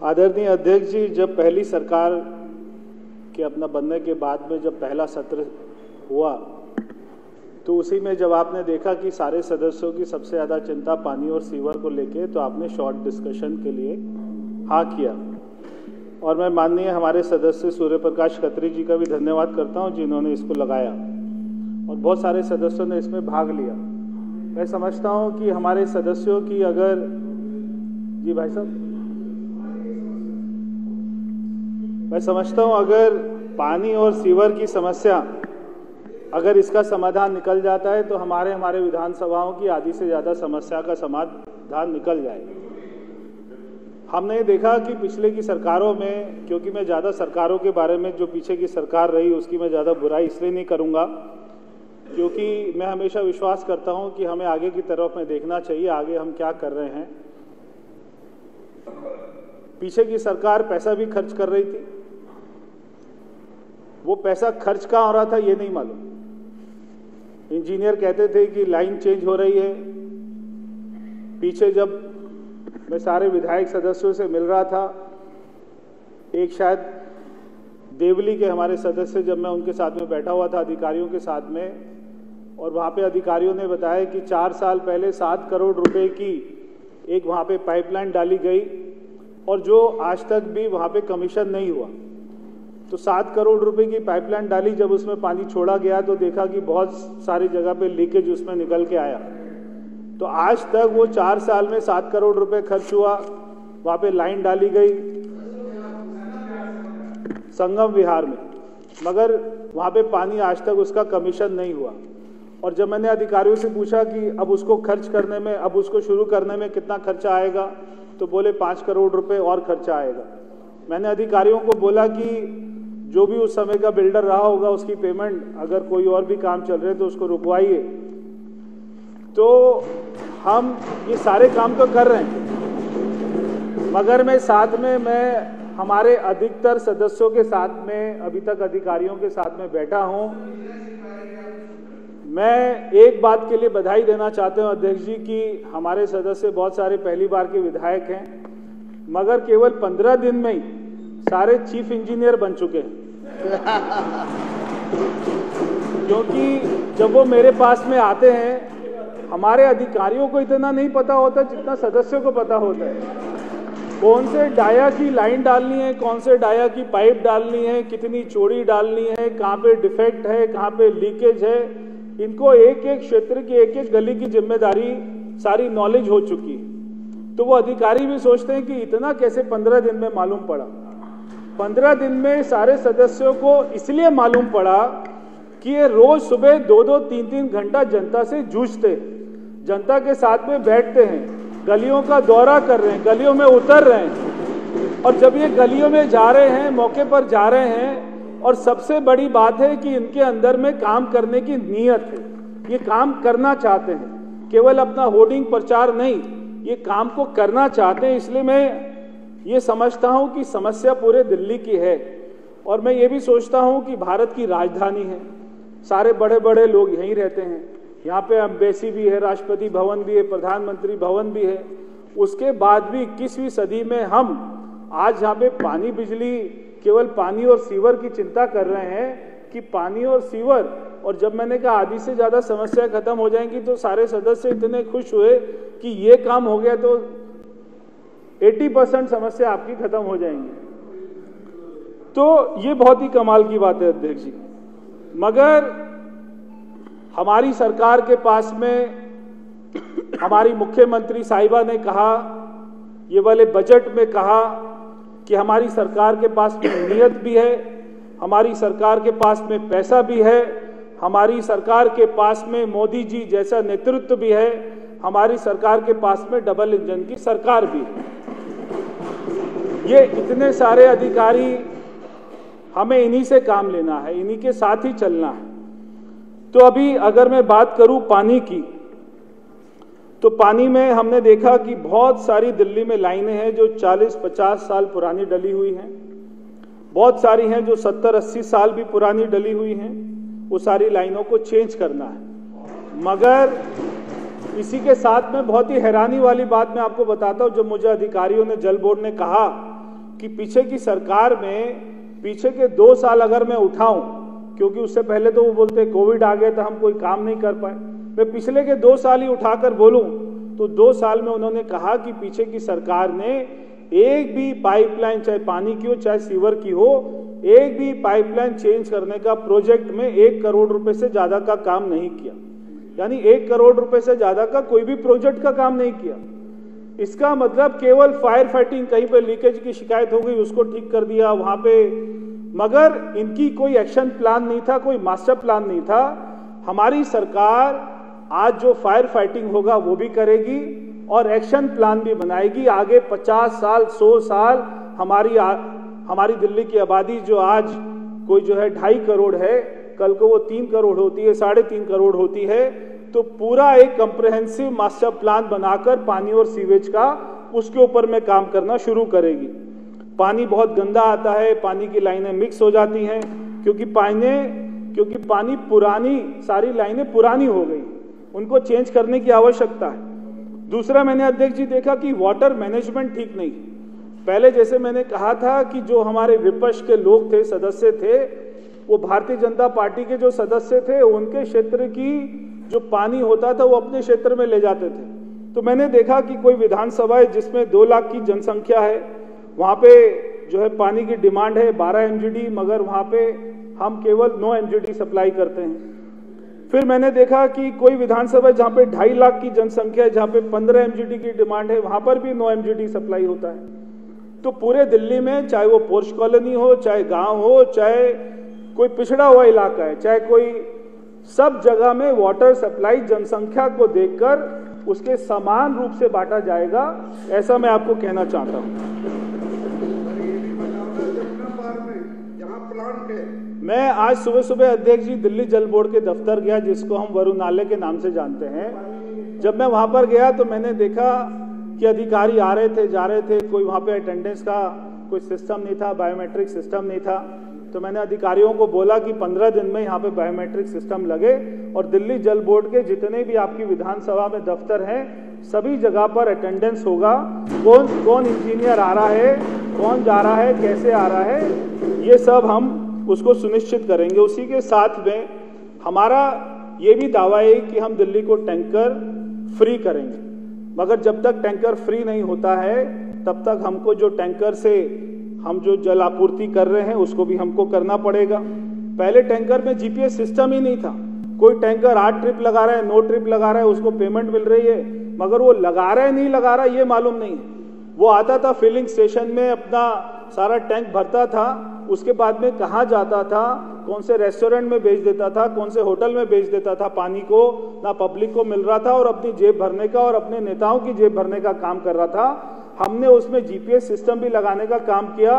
आदरणीय अध्यक्ष जी, जब पहली सरकार के अपना बनने के बाद में जब पहला सत्र हुआ तो उसी में जब आपने देखा कि सारे सदस्यों की सबसे ज़्यादा चिंता पानी और सीवर को लेके, तो आपने शॉर्ट डिस्कशन के लिए हाँ किया। और मैं माननीय हमारे सदस्य सूर्य प्रकाश खत्री जी का भी धन्यवाद करता हूं जिन्होंने इसको लगाया और बहुत सारे सदस्यों ने इसमें भाग लिया। मैं समझता हूं कि हमारे सदस्यों की अगर जी भाई साहब, मैं समझता हूं अगर पानी और सीवर की समस्या अगर इसका समाधान निकल जाता है तो हमारे विधानसभाओं की आधी से ज़्यादा समस्या का समाधान निकल जाएगा। हमने देखा कि पिछले की सरकारों में, क्योंकि मैं ज़्यादा सरकारों के बारे में जो पीछे की सरकार रही उसकी मैं ज़्यादा बुराई इसलिए नहीं करूँगा क्योंकि मैं हमेशा विश्वास करता हूँ कि हमें आगे की तरफ में देखना चाहिए, आगे हम क्या कर रहे हैं। पीछे की सरकार पैसा भी खर्च कर रही थी, वो पैसा खर्च कहाँ हो रहा था ये नहीं मालूम। इंजीनियर कहते थे कि लाइन चेंज हो रही है। पीछे जब मैं सारे विधायक सदस्यों से मिल रहा था, एक शायद देवली के हमारे सदस्य, जब मैं उनके साथ में बैठा हुआ था अधिकारियों के साथ में, और वहाँ पे अधिकारियों ने बताया कि 4 साल पहले 7 करोड़ रुपए की एक वहाँ पे पाइपलाइन डाली गई और जो आज तक भी वहाँ पे कमीशन नहीं हुआ। तो 7 करोड़ रुपए की पाइपलाइन डाली, जब उसमें पानी छोड़ा गया तो देखा कि बहुत सारी जगह पे लीकेज उसमें निकल के आया। तो आज तक वो 4 साल में 7 करोड़ रुपए खर्च हुआ, वहाँ पे लाइन डाली गई संगम विहार में, मगर वहाँ पे पानी आज तक उसका कमीशन नहीं हुआ। और जब मैंने अधिकारियों से पूछा कि अब उसको खर्च करने में, अब उसको शुरू करने में कितना खर्चा आएगा, तो बोले 5 करोड़ रुपए और खर्चा आएगा। मैंने अधिकारियों को बोला कि जो भी उस समय का बिल्डर रहा होगा उसकी पेमेंट, अगर कोई और भी काम चल रहे तो उसको रुकवाइए। तो हम ये सारे काम तो कर रहे हैं, मगर मैं साथ में हमारे अधिकतर सदस्यों के साथ में, अभी तक अधिकारियों के साथ में बैठा हूं। मैं एक बात के लिए बधाई देना चाहता हूं अध्यक्ष जी कि हमारे सदस्य बहुत सारे पहली बार के विधायक हैं, मगर केवल 15 दिन में ही सारे चीफ इंजीनियर बन चुके हैं। क्योंकि जब वो मेरे पास में आते हैं, हमारे अधिकारियों को इतना नहीं पता होता जितना सदस्यों को पता होता है। कौन से डाया की लाइन डालनी है, कौन से डाया की पाइप डालनी है, कितनी चौड़ी डालनी है, कहाँ पे डिफेक्ट है, कहाँ पे लीकेज है, इनको एक एक क्षेत्र की एक एक गली की जिम्मेदारी सारी नॉलेज हो चुकी है। तो वो अधिकारी भी सोचते हैं कि इतना कैसे 15 दिन में मालूम पड़ा। 15 दिन में सारे सदस्यों को इसलिए मालूम पड़ा कि ये रोज सुबह 2-2, 3-3 घंटा जनता से जूझते, जनता के साथ में बैठते हैं, गलियों का दौरा कर रहे हैं, गलियों में उतर रहे हैं। और जब ये गलियों में जा रहे हैं, मौके पर जा रहे हैं, और सबसे बड़ी बात है कि इनके अंदर में काम करने की नीयत है, ये काम करना चाहते हैं, केवल अपना होर्डिंग प्रचार नहीं, ये काम को करना चाहते हैं। इसलिए मैं ये समझता हूं कि समस्या पूरे दिल्ली की है, और मैं ये भी सोचता हूं कि भारत की राजधानी है, सारे बड़े बड़े लोग यहीं रहते हैं, यहाँ पे एम्बेसी भी है, राष्ट्रपति भवन भी है, प्रधानमंत्री भवन भी है। उसके बाद भी 21वीं सदी में हम आज यहाँ पे पानी, बिजली, केवल पानी और सीवर की चिंता कर रहे हैं कि पानी और सीवर। और जब मैंने कहा आधी से ज्यादा समस्या खत्म हो जाएंगी तो सारे सदस्य इतने खुश हुए कि ये काम हो गया तो 80% समस्या आपकी खत्म हो जाएंगी। तो ये बहुत ही कमाल की बात है अध्यक्ष जी। मगर हमारी सरकार के पास में हमारी मुख्यमंत्री साहिबा ने कहा, ये वाले बजट में कहा कि हमारी सरकार के पास में नियत भी है, हमारी सरकार के पास में पैसा भी है, हमारी सरकार के पास में मोदी जी जैसा नेतृत्व भी है, हमारी सरकार के पास में डबल इंजन की सरकार भी है। ये इतने सारे अधिकारी, हमें इन्हीं से काम लेना है, इन्हीं के साथ ही चलना है। तो अभी अगर मैं बात करूं पानी की, तो पानी में हमने देखा कि बहुत सारी दिल्ली में लाइनें हैं जो 40-50 साल पुरानी डली हुई हैं, बहुत सारी हैं जो 70-80 साल भी पुरानी डली हुई हैं। वो सारी लाइनों को चेंज करना है। मगर इसी के साथ में बहुत ही हैरानी वाली बात मैं आपको बताता हूं, जब मुझे अधिकारियों ने, जल बोर्ड ने कहा कि पीछे की सरकार में पीछे के 2 साल अगर मैं उठाऊं, क्योंकि उससे पहले तो वो बोलते कोविड आ गया तो हम कोई काम नहीं कर पाए, मैं पिछले के 2 साल ही उठाकर बोलूं तो 2 साल में उन्होंने कहा कि पीछे की सरकार ने एक भी पाइपलाइन, चाहे पानी की हो चाहे सीवर की हो, एक भी पाइपलाइन चेंज करने का प्रोजेक्ट में 1 करोड़ रुपए से ज्यादा का काम नहीं किया। यानी 1 करोड़ रुपए से ज्यादा का कोई भी प्रोजेक्ट का काम नहीं किया। इसका मतलब केवल फायर फाइटिंग, कहीं पे लीकेज की शिकायत हो गई उसको ठीक कर दिया वहां पे, मगर इनकी कोई एक्शन प्लान नहीं था, कोई मास्टर प्लान नहीं था। हमारी सरकार आज जो फायर फाइटिंग होगा वो भी करेगी और एक्शन प्लान भी बनाएगी। आगे 50 साल 100 साल हमारी दिल्ली की आबादी जो आज कोई जो है 2.5 करोड़ है, कल को वो 3 करोड़ होती है, 3.5 करोड़ होती है, तो पूरा एक कंप्रिहेंसिव मास्टर प्लान बनाकर पानी और सीवेज का उसके ऊपर में काम करना शुरू करेगी। पानी बहुत गंदा आता है, पानी की लाइनें मिक्स हो जाती हैं क्योंकि पानी पुरानी, सारी लाइनें पुरानी हो गई, उनको चेंज करने की आवश्यकता है। दूसरा, मैंने अध्यक्ष जी देखा कि वाटर मैनेजमेंट ठीक नहीं। पहले जैसे मैंने कहा था कि जो हमारे विपक्ष के लोग थे, सदस्य थे, वो भारतीय जनता पार्टी के जो सदस्य थे उनके क्षेत्र की जो पानी होता था वो अपने क्षेत्र में ले जाते थे। तो मैंने देखा कि कोई विधानसभा है जिसमें 2 लाख की जनसंख्या है, वहां पे जो है पानी की डिमांड है 12 MGD, मगर वहां पे हम केवल 9 MGD सप्लाई करते हैं। फिर मैंने देखा कि कोई विधानसभा जहां पे 2.5 लाख की जनसंख्या है, जहां पे 15 MGD की डिमांड है, वहां पर भी 9 MGD सप्लाई होता है। तो पूरे दिल्ली में, चाहे वो पोर्श कॉलोनी हो, चाहे गांव हो, चाहे कोई पिछड़ा हुआ इलाका है, चाहे कोई, सब जगह में वाटर सप्लाई जनसंख्या को देखकर उसके समान रूप से बांटा जाएगा, ऐसा मैं आपको कहना चाहता हूं। मैं आज सुबह सुबह अध्यक्ष जी दिल्ली जल बोर्ड के दफ्तर गया, जिसको हम वरुणालय के नाम से जानते हैं। जब मैं वहां पर गया तो मैंने देखा कि अधिकारी आ रहे थे, जा रहे थे, कोई वहां पे अटेंडेंस का कोई सिस्टम नहीं था, बायोमेट्रिक सिस्टम नहीं था। तो मैंने अधिकारियों को बोला कि 15 दिन में यहाँ पे बायोमेट्रिक सिस्टम लगे और दिल्ली जल बोर्ड के जितने भी आपकी विधानसभा में दफ्तर हैं, सभी जगह पर अटेंडेंस होगा, कौन इंजीनियर आ रहा है, कौन जा रहा है, कैसे आ रहा है, ये सब हम उसको सुनिश्चित करेंगे। उसी के साथ में हमारा ये भी दावा है कि हम दिल्ली को टैंकर फ्री करेंगे, मगर जब तक टैंकर फ्री नहीं होता है तब तक हमको जो टैंकर से हम जो जल आपूर्ति कर रहे हैं उसको भी हमको करना पड़ेगा। पहले टैंकर में जीपीएस सिस्टम ही नहीं था। कोई टैंकर 8 ट्रिप लगा रहा है, 9 ट्रिप लगा रहा है, उसको पेमेंट मिल रही है, मगर वो लगा रहा है नहीं लगा रहा ये मालूम नहीं। वो आता था फिलिंग स्टेशन में, अपना सारा टैंक भरता था, उसके बाद में कहाँ जाता था, कौन से रेस्टोरेंट में बेच देता था, कौन से होटल में बेच देता था पानी को, ना पब्लिक को मिल रहा था और अपनी जेब भरने का और अपने नेताओं की जेब भरने का काम कर रहा था। हमने उसमें जीपीएस सिस्टम भी लगाने का काम किया।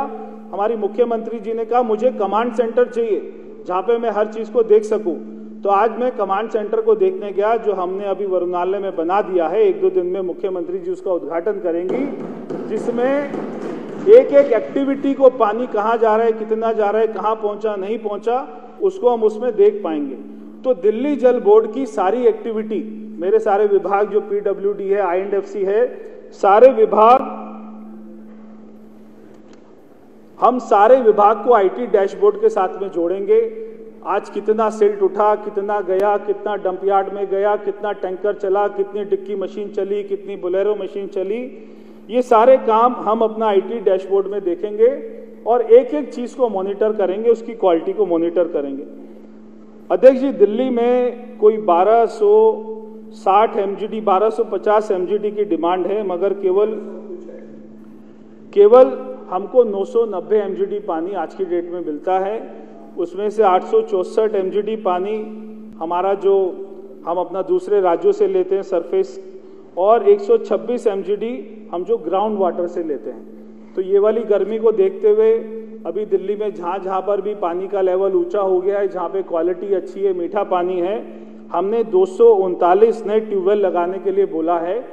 हमारी मुख्यमंत्री जी ने कहा मुझे कमांड सेंटर चाहिए जहाँ पे मैं हर चीज को देख सकूं। तो आज मैं कमांड सेंटर को देखने गया, जो हमने अभी वरुणालय में बना दिया है। 1-2 दिन में मुख्यमंत्री जी उसका उद्घाटन करेंगी, जिसमें एक एक एक्टिविटी को पानी कहाँ जा रहा है, कितना जा रहा है, कहाँ पहुंचा नहीं पहुंचा, उसको हम उसमें देख पाएंगे। तो दिल्ली जल बोर्ड की सारी एक्टिविटी, मेरे सारे विभाग जो PWD है, INDFC है, सारे विभाग, हम सारे विभाग को IT डैशबोर्ड के साथ में जोड़ेंगे। आज कितना सिल्ट उठा, कितना गया, कितना डंप यार्ड में गया, कितना टैंकर चला, कितनी डिक्की मशीन चली, कितनी बोलेरो मशीन चली, ये सारे काम हम अपना IT डैशबोर्ड में देखेंगे और एक एक चीज को मॉनिटर करेंगे, उसकी क्वालिटी को मॉनिटर करेंगे। अध्यक्ष जी, दिल्ली में कोई 1260 MGD, 1250 MGD की डिमांड है, मगर केवल हमको 990 MGD पानी आज की डेट में मिलता है। उसमें से 864 MGD पानी हमारा जो हम अपना दूसरे राज्यों से लेते हैं सरफेस, और 126 MGD हम जो ग्राउंड वाटर से लेते हैं। तो ये वाली गर्मी को देखते हुए अभी दिल्ली में जहाँ पर भी पानी का लेवल ऊंचा हो गया है, जहाँ पे क्वालिटी अच्छी है, मीठा पानी है, हमने 239 नए ट्यूबवेल लगाने के लिए बोला है,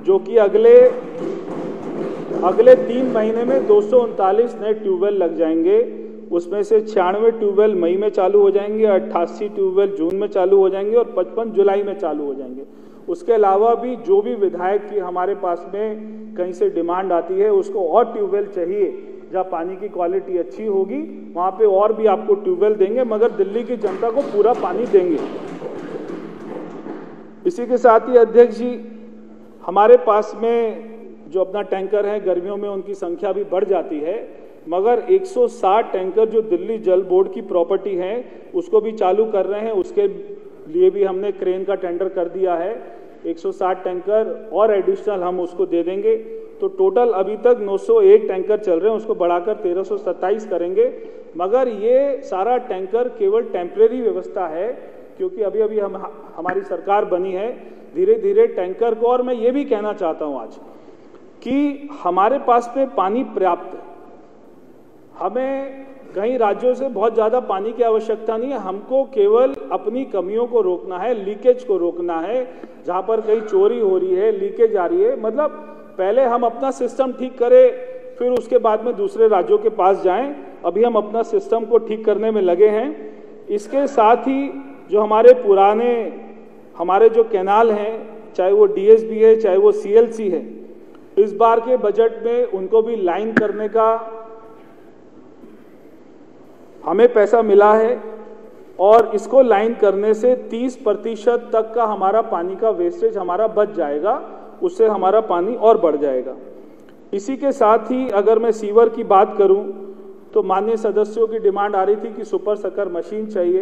जो कि अगले 3 महीने में 239 नए ट्यूबवेल लग जाएंगे। उसमें से 96 ट्यूबवेल मई में चालू हो जाएंगे, 88 ट्यूबवेल जून में चालू हो जाएंगे और 55 जुलाई में चालू हो जाएंगे। उसके अलावा भी जो भी विधायक की हमारे पास में कहीं से डिमांड आती है, उसको और ट्यूबवेल चाहिए, जहाँ पानी की क्वालिटी अच्छी होगी वहाँ पे और भी आपको ट्यूबवेल देंगे, मगर दिल्ली की जनता को पूरा पानी देंगे। इसी के साथ ही अध्यक्ष जी, हमारे पास में जो अपना टैंकर है, गर्मियों में उनकी संख्या भी बढ़ जाती है, मगर 160 टैंकर जो दिल्ली जल बोर्ड की प्रॉपर्टी है उसको भी चालू कर रहे हैं। उसके लिए भी हमने क्रेन का टेंडर कर दिया है। 160 टैंकर और एडिशनल हम उसको दे देंगे, तो टोटल अभी तक 901 टैंकर चल रहे हैं, उसको बढ़ाकर 1327 करेंगे। मगर ये सारा टैंकर केवल टेम्परेरी व्यवस्था है, क्योंकि अभी अभी हमारी सरकार बनी है। धीरे धीरे टैंकर को, और मैं ये भी कहना चाहता हूँ आज कि हमारे पास में पानी पर्याप्त है, हमें कई राज्यों से बहुत ज़्यादा पानी की आवश्यकता नहीं है। हमको केवल अपनी कमियों को रोकना है, लीकेज को रोकना है। जहाँ पर कहीं चोरी हो रही है, लीकेज आ रही है, मतलब पहले हम अपना सिस्टम ठीक करें, फिर उसके बाद में दूसरे राज्यों के पास जाएं। अभी हम अपना सिस्टम को ठीक करने में लगे हैं। इसके साथ ही जो हमारे पुराने हमारे जो कैनाल हैं, चाहे वो डीएसबी है, चाहे वो सीएलसी है, इस बार के बजट में उनको भी लाइन करने का हमें पैसा मिला है, और इसको लाइन करने से 30% तक का हमारा पानी का वेस्टेज हमारा बच जाएगा, उससे हमारा पानी और बढ़ जाएगा। इसी के साथ ही अगर मैं सीवर की बात करूं, तो माननीय सदस्यों की डिमांड आ रही थी कि सुपर सकर मशीन चाहिए,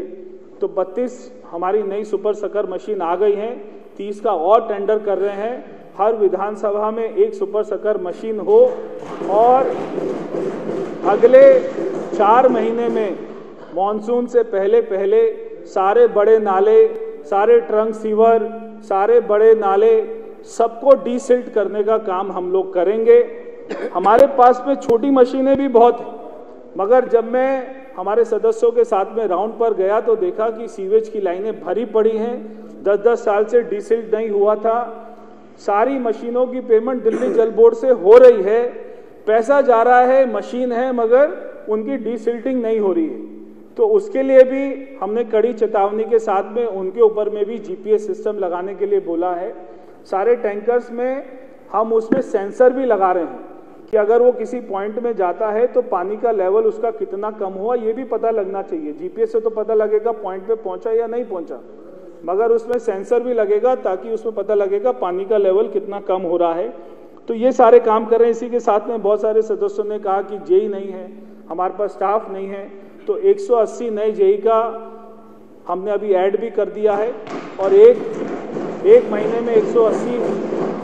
तो 32 हमारी नई सुपर सकर मशीन आ गई हैं। 30 का और टेंडर कर रहे हैं। हर विधानसभा में एक सुपर सकर मशीन हो, और अगले 4 महीने में मॉनसून से पहले सारे बड़े नाले, सारे ट्रंक सीवर, सारे बड़े नाले सबको डीसिल्ट करने का काम हम लोग करेंगे। हमारे पास में छोटी मशीनें भी बहुत हैं, मगर जब मैं हमारे सदस्यों के साथ में राउंड पर गया तो देखा कि सीवेज की लाइनें भरी पड़ी हैं। 10-10 साल से डीसिल्ट नहीं हुआ था। सारी मशीनों की पेमेंट दिल्ली जल बोर्ड से हो रही है, पैसा जा रहा है, मशीन है, मगर उनकी डीसिल्टिंग नहीं हो रही है। तो उसके लिए भी हमने कड़ी चेतावनी के साथ में उनके ऊपर में भी जीपीएस सिस्टम लगाने के लिए बोला है। सारे टैंकर्स में हम उसमें सेंसर भी लगा रहे हैं कि अगर वो किसी पॉइंट में जाता है तो पानी का लेवल उसका कितना कम हुआ, ये भी पता लगना चाहिए। जीपीएस से तो पता लगेगा पॉइंट पे पहुंचा या नहीं पहुंचा, मगर उसमें सेंसर भी लगेगा ताकि उसमें पता लगेगा पानी का लेवल कितना कम हो रहा है। तो ये सारे काम कर रहे हैं। इसी के साथ में बहुत सारे सदस्यों ने कहा कि जेई नहीं है, हमारे पास स्टाफ नहीं है, तो 180 नए जेई का हमने अभी ऐड भी कर दिया है, और एक महीने में 180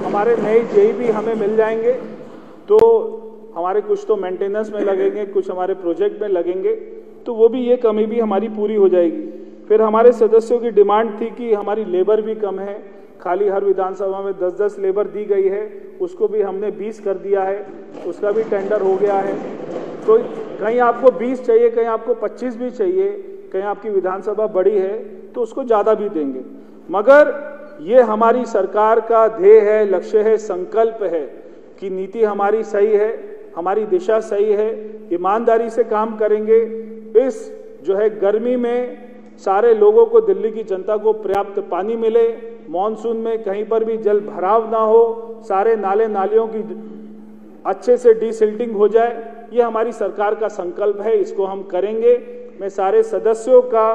हमारे नए जेई भी हमें मिल जाएंगे। तो हमारे कुछ तो मेंटेनेंस में लगेंगे, कुछ हमारे प्रोजेक्ट में लगेंगे, तो वो भी, ये कमी भी हमारी पूरी हो जाएगी। फिर हमारे सदस्यों की डिमांड थी कि हमारी लेबर भी कम है, खाली हर विधानसभा में 10-10 लेबर दी गई है, उसको भी हमने 20 कर दिया है, उसका भी टेंडर हो गया है। तो कहीं आपको 20 चाहिए, कहीं आपको 25 भी चाहिए, कहीं आपकी विधानसभा बड़ी है तो उसको ज़्यादा भी देंगे। मगर ये हमारी सरकार का ध्येय है, लक्ष्य है, संकल्प है कि नीति हमारी सही है, हमारी दिशा सही है, ईमानदारी से काम करेंगे। इस जो है गर्मी में सारे लोगों को, दिल्ली की जनता को पर्याप्त पानी मिले, मॉनसून में कहीं पर भी जल भराव ना हो, सारे नाले नालियों की अच्छे से डीसिल्टिंग हो जाए, ये हमारी सरकार का संकल्प है, इसको हम करेंगे। मैं सारे सदस्यों का,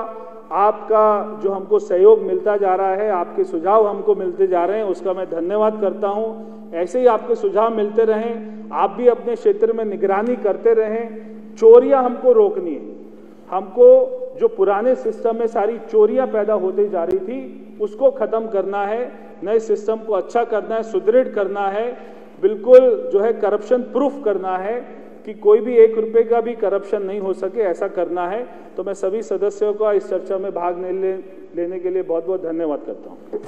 आपका जो हमको सहयोग मिलता जा रहा है, आपके सुझाव हमको मिलते जा रहे हैं, उसका मैं धन्यवाद करता हूं। ऐसे ही आपके सुझाव मिलते रहें, आप भी अपने क्षेत्र में निगरानी करते रहें। चोरियां हमको रोकनी है, हमको जो पुराने सिस्टम में सारी चोरियां पैदा होती जा रही थी उसको खत्म करना है, नए सिस्टम को अच्छा करना है, सुदृढ़ करना है, बिल्कुल जो है करप्शन प्रूफ करना है कि कोई भी 1 रुपए का भी करप्शन नहीं हो सके, ऐसा करना है। तो मैं सभी सदस्यों का इस चर्चा में भाग लेने के लिए बहुत बहुत धन्यवाद करता हूँ।